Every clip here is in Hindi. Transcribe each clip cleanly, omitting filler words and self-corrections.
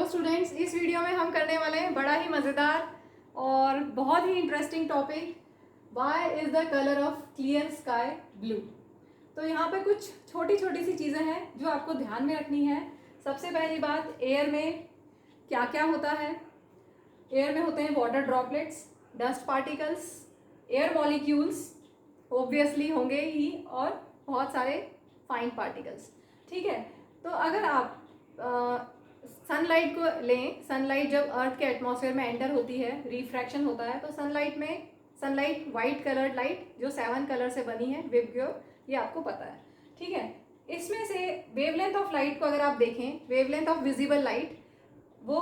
हेलो स्टूडेंट्स, इस वीडियो में हम करने वाले हैं बड़ा ही मज़ेदार और बहुत ही interesting topic, why is the colour of clear sky blue. तो यहाँ पे कुछ छोटी छोटी सी चीज़ें हैं जो आपको ध्यान में रखनी है। सबसे पहली बात, एयर में क्या क्या होता है। एयर में होते हैं water droplets, dust particles, air molecules obviously होंगे ही, और बहुत सारे फाइन पार्टिकल्स। ठीक है, तो अगर आप सनलाइट को लें, सनलाइट जब अर्थ के एटमॉस्फेयर में एंटर होती है, रिफ्रैक्शन होता है, तो सनलाइट वाइट कलर्ड लाइट जो 7 कलर से बनी है, विबग्योर, ये आपको पता है। ठीक है, इसमें से वेवलेंथ ऑफ लाइट को अगर आप देखें, वेवलेंथ ऑफ विजिबल लाइट वो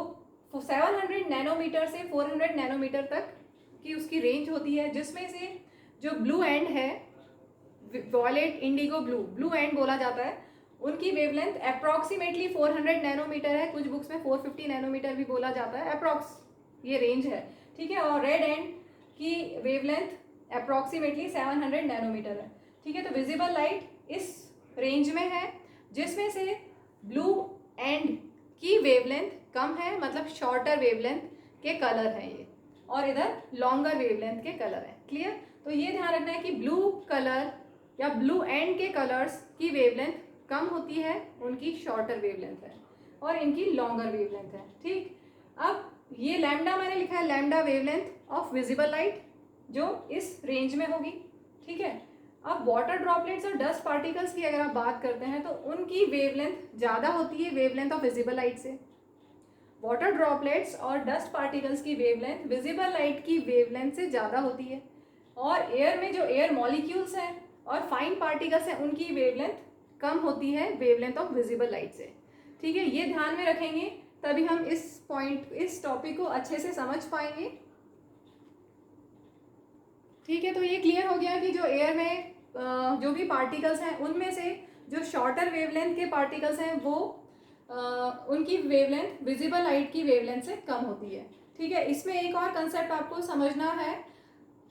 700 नैनोमीटर से 400 नैनोमीटर तक की उसकी रेंज होती है, जिसमें से जो ब्लू एंड है, वॉयलेट इंडिगो ब्लू एंड बोला जाता है, उनकी वेवलेंथ अप्रॉक्सीमेटली 400 नैनोमीटर है। कुछ बुक्स में 450 नैनोमीटर भी बोला जाता है, अप्रॉक्स ये रेंज है। ठीक है, और रेड एंड की वेवलेंथ अप्रॉक्सीमेटली 700 नैनोमीटर है। ठीक है, तो विजिबल लाइट इस रेंज में है, जिसमें से ब्लू एंड की वेवलेंथ कम है, मतलब शॉर्टर वेवलेंथ के कलर हैं ये, और इधर लॉन्गर वेवलेंथ के कलर हैं। क्लियर? तो ये ध्यान रखना है कि ब्लू कलर या ब्लू एंड के कलर्स की वेवलेंथ कम होती है, उनकी शॉर्टर वेवलेंथ है, और इनकी लॉन्गर वेवलेंथ है। ठीक, अब ये लैम्डा मैंने लिखा है, lambda wavelength of visible light जो इस रेंज में होगी। ठीक है, अब वाटर ड्रॉपलेट्स और डस्ट पार्टिकल्स की अगर आप बात करते हैं तो उनकी वेवलेंथ ज़्यादा होती है वेवलेंथ ऑफ विजिबल लाइट से। वाटर ड्रॉपलेट्स और डस्ट पार्टिकल्स की वेवलेंथ विजिबल लाइट की वेवलेंथ से ज़्यादा होती है, और एयर में जो एयर मॉलिक्यूल्स हैं और फाइन पार्टिकल्स हैं, उनकी वेवलेंथ कम होती है वेवलेंथ ऑफ विजिबल लाइट से। ठीक है, ये ध्यान में रखेंगे, तभी हम इस टॉपिक को अच्छे से समझ पाएंगे। ठीक है, तो ये क्लियर हो गया कि जो एयर में जो भी पार्टिकल्स हैं, उनमें से जो शॉर्टर वेवलेंथ के पार्टिकल्स हैं वो उनकी वेवलेंथ विजिबल लाइट की वेवलेंथ से कम होती है। ठीक है, इसमें एक और कंसेप्ट आपको समझना है,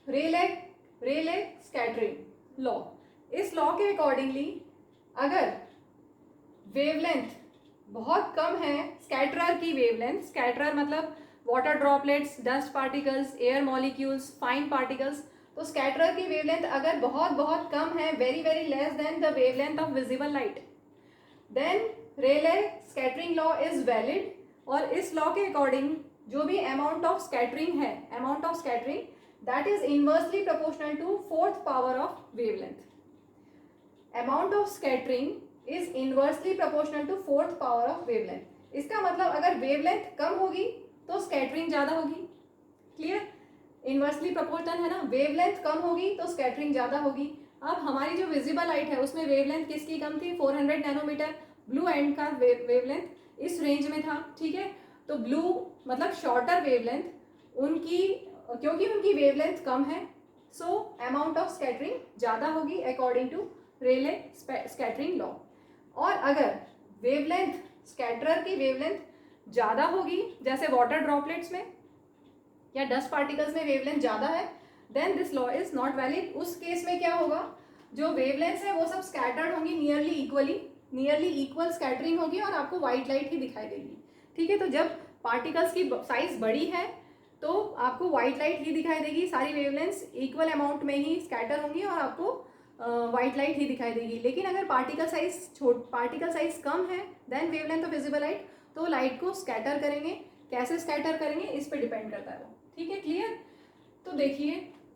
रेले स्कैटरिंग लॉ। इस लॉ के अकॉर्डिंगली अगर वेवलेंथ बहुत कम है, स्कैटरर की वेवलेंथ, स्कैटरर मतलब water droplets, dust particles, air molecules, fine particles, तो स्कैटरर की वेवलेंथ अगर बहुत बहुत कम है, very very less than the wavelength of visible light, then Rayleigh scattering law is valid. और इस लॉ के अकॉर्डिंग जो भी अमाउंट ऑफ स्कैटरिंग है, amount of scattering that is inversely proportional to 4th power of wavelength. Amount of scattering is inversely proportional to 4th power of wavelength. इसका मतलब अगर वेवलेंथ कम होगी तो स्कैटरिंग ज़्यादा होगी। क्लियर? इनवर्सली प्रोपोर्शनल है ना, वेवलेंथ कम होगी तो स्कैटरिंग ज़्यादा होगी। अब हमारी जो विजिबल लाइट है उसमें वेवलेंथ किसकी कम थी? 400 नैनोमीटर। ब्लू एंड का वेवलेंथ इस रेंज में था। ठीक है, तो ब्लू मतलब शॉर्टर वेवलेंथ, उनकी क्योंकि उनकी वेवलेंथ कम है, सो अमाउंट ऑफ स्कैटरिंग ज़्यादा होगी according to Rayleigh scattering law. और अगर वेवलेंथ, स्कैटरर की वेवलेंथ ज़्यादा होगी, जैसे वाटर ड्रॉपलेट्स में या डस्ट पार्टिकल्स में वेवलेंथ ज़्यादा है, then this law is not valid. उस केस में क्या होगा, जो वेवलेंथ्स है वो सब स्कैटर्ड होंगी नियरली इक्वल स्कैटरिंग होगी, और आपको व्हाइट लाइट ही दिखाई देगी। ठीक है, तो जब पार्टिकल्स की साइज बड़ी है तो आपको व्हाइट लाइट ही दिखाई देगी, सारी वेवलेंथ्स इक्वल अमाउंट में ही स्कैटर होंगी और आपको व्हाइट लाइट ही दिखाई देगी। लेकिन अगर पार्टिकल साइज कम है, then wavelength of visible light, तो लाइट को स्कैटर करेंगे। कैसे स्कैटर करेंगे इस पे डिपेंड करता है वो। ठीक है, क्लियर? तो देखिए,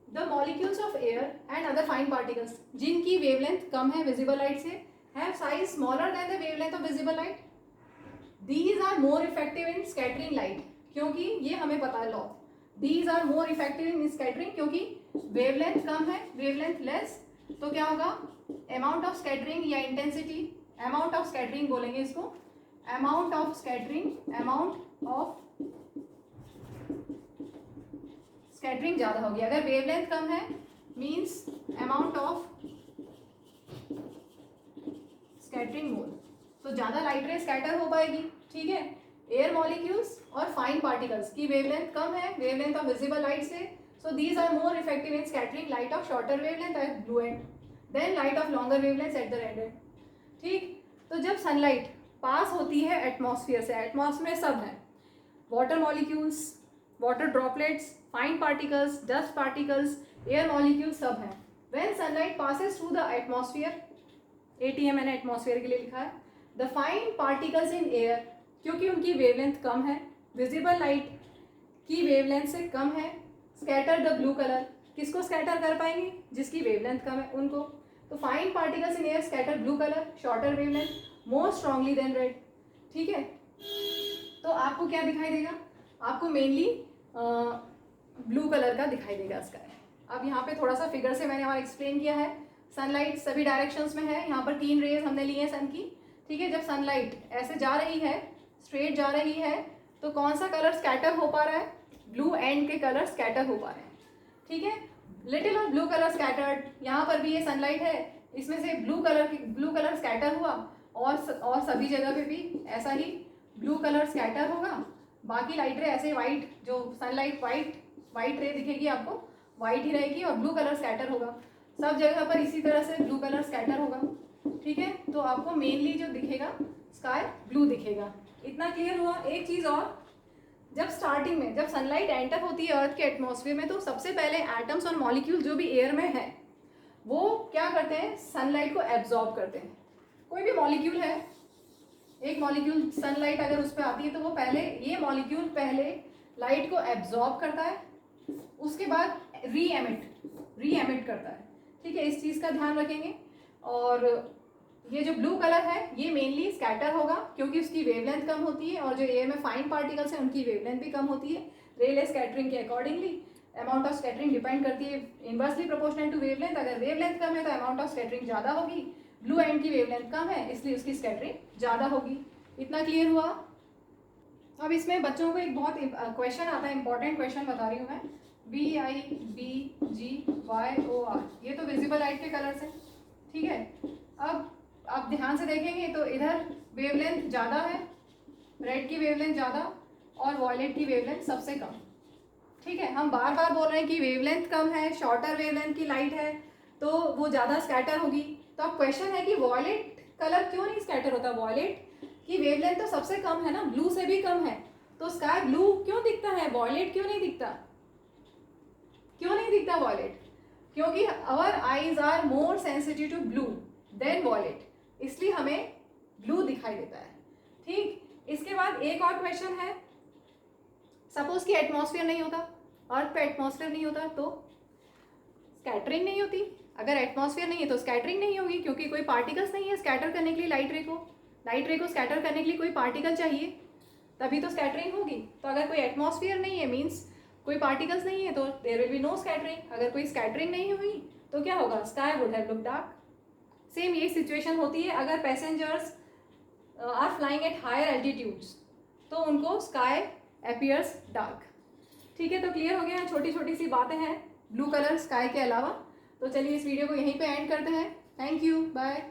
the molecules of air and other fine particles जिनकी वेवलेंथ कम है विजिबल लाइट से, have size smaller than the wavelength of visible light, these are more effective in scattering light. क्योंकि ये हमें पता है law, these are more effective in scattering, क्योंकि वेवलेंथ कम है, वेवलेंथ लेस, तो क्या होगा, अमाउंट ऑफ स्कैटरिंग या इंटेंसिटी, अमाउंट ऑफ स्कैटरिंग बोलेंगे इसको, अमाउंट ऑफ स्कैटरिंग ज़्यादा होगी। अगर वेवलेंथ कम है मीन्स अमाउंट ऑफ स्कैटरिंग मोर, तो ज़्यादा लाइट रे स्कैटर हो पाएगी। ठीक है, एयर मॉलिक्यूल्स और फाइन पार्टिकल्स की वेवलेंथ कम है वेवलेंथ ऑफ विजिबल लाइट से, so these are more effective in scattering light of shorter wavelength at blue end, then light of longer wavelengths at the red end. ठीक, तो जब सनलाइट पास होती है एटमॉस्फेयर से। एटमॉस्फेयर में सब है, water molecules, water droplets, fine particles, dust particles, air molecules सब हैं। When sunlight passes through the atmosphere, ATM मैंने एटमॉस्फेयर के लिए लिखा है, the fine particles in air, क्योंकि उनकी वेवलेंथ कम है, विजिबल लाइट की वेवलेंथ से कम है, स्कैटर द ब्लू कलर, किसको स्कैटर कर पाएंगे, जिसकी वेवलेंथ कम है उनको। तो fine particles in air scatter blue colour, shorter wavelength, more strongly than red. ठीक है, तो आपको क्या दिखाई देगा, आपको मेनली ब्लू कलर का दिखाई देगा स्काई। अब यहाँ पे थोड़ा सा फिगर से मैंने और एक्सप्लेन किया है। सनलाइट सभी डायरेक्शंस में है, यहाँ पर 3 रेज हमने ली हैं सन की। ठीक है, जब सनलाइट ऐसे जा रही है, स्ट्रेट जा रही है, तो कौन सा कलर स्कैटर हो पा रहा है, ब्लू एंड के कलर स्कैटर हो पा रहे हैं। ठीक है, little of blue colour scattered, यहाँ पर भी ये सनलाइट है, इसमें से ब्लू कलर स्कैटर हुआ, और सभी जगह पे भी ऐसा ही ब्लू कलर स्कैटर होगा। बाकी लाइट रे ऐसे वाइट, जो सनलाइट वाइट रे दिखेगी आपको, वाइट ही रहेगी, और ब्लू कलर स्कैटर होगा सब जगह पर, इसी तरह से ब्लू कलर स्कैटर होगा। ठीक है, तो आपको मेनली जो दिखेगा स्काई ब्लू दिखेगा। इतना क्लियर हुआ। एक चीज़ और, जब स्टार्टिंग में जब सनलाइट एंटर होती है अर्थ के एटमॉस्फेयर में, तो सबसे पहले एटम्स और मॉलिक्यूल जो भी एयर में है वो क्या करते हैं, सनलाइट को एब्जॉर्ब करते हैं। कोई भी मॉलिक्यूल है, एक मॉलिक्यूल सनलाइट अगर उस पर आती है तो वो ये मॉलिक्यूल पहले लाइट को एब्जॉर्ब करता है, उसके बाद री एमिट करता है। ठीक है, इस चीज़ का ध्यान रखेंगे। और ये जो ब्लू कलर है ये मेनली स्कैटर होगा, क्योंकि उसकी वेवलेंथ कम होती है, और जो एयर में फाइन पार्टिकल्स हैं उनकी वेवलेंथ भी कम होती है। रेले स्कैटरिंग के accordingly amount of scattering depend करती है इनवर्सली प्रोपोर्शनल टू वेवलेंथ। अगर वेवलेंथ कम है तो अमाउंट ऑफ स्कैटरिंग ज़्यादा होगी। ब्लू एंड की वेवलेंथ कम है, इसलिए उसकी स्कैटरिंग ज़्यादा होगी। इतना क्लियर हुआ। अब इसमें बच्चों को एक बहुत क्वेश्चन आता है, इंपॉर्टेंट क्वेश्चन बता रही हूँ मैं। VIBGYOR, ये तो विजिबल लाइट के कलर्स हैं। ठीक है, अब आप ध्यान से देखेंगे तो इधर वेवलेंथ ज़्यादा है, रेड की वेवलेंथ ज़्यादा, और वॉयलेट की वेवलेंथ सबसे कम। ठीक है, हम बार बार बोल रहे हैं कि वेवलेंथ कम है, शॉर्टर वेवलेंथ की लाइट है, तो वो ज़्यादा स्कैटर होगी। तो अब क्वेश्चन है कि वॉयलेट कलर क्यों नहीं स्कैटर होता, वॉयलेट की वेवलेंथ तो सबसे कम है ना, ब्लू से भी कम है, तो स्काई ब्लू क्यों दिखता है, वॉयलेट क्यों नहीं दिखता, वॉयलेट? क्योंकि our eyes are more sensitive to blue than violet, इसलिए हमें ब्लू दिखाई देता है। ठीक, इसके बाद एक और क्वेश्चन है, सपोज कि एटमॉस्फेयर नहीं होता, अर्थ पे एटमॉस्फेयर नहीं होता तो स्कैटरिंग नहीं होती। अगर एटमॉस्फेयर नहीं है तो स्कैटरिंग नहीं होगी, क्योंकि कोई पार्टिकल्स नहीं है स्कैटर करने के लिए। लाइट रे को स्कैटर करने के लिए कोई पार्टिकल चाहिए, तभी तो स्कैटरिंग होगी। तो अगर कोई एटमॉस्फेयर नहीं है मीन्स कोई पार्टिकल्स नहीं है, तो there will be no scattering. अगर कोई स्कैटरिंग नहीं हुई तो क्या होगा, sky would have look dark. Same यही सिचुएशन होती है अगर passengers are flying at higher altitudes, तो उनको स्काई अपीयर्स डार्क। ठीक है, तो क्लियर हो गया है, छोटी छोटी सी बातें हैं ब्लू कलर स्काई के अलावा। तो चलिए इस वीडियो को यहीं पे एंड करते हैं। Thank you, bye.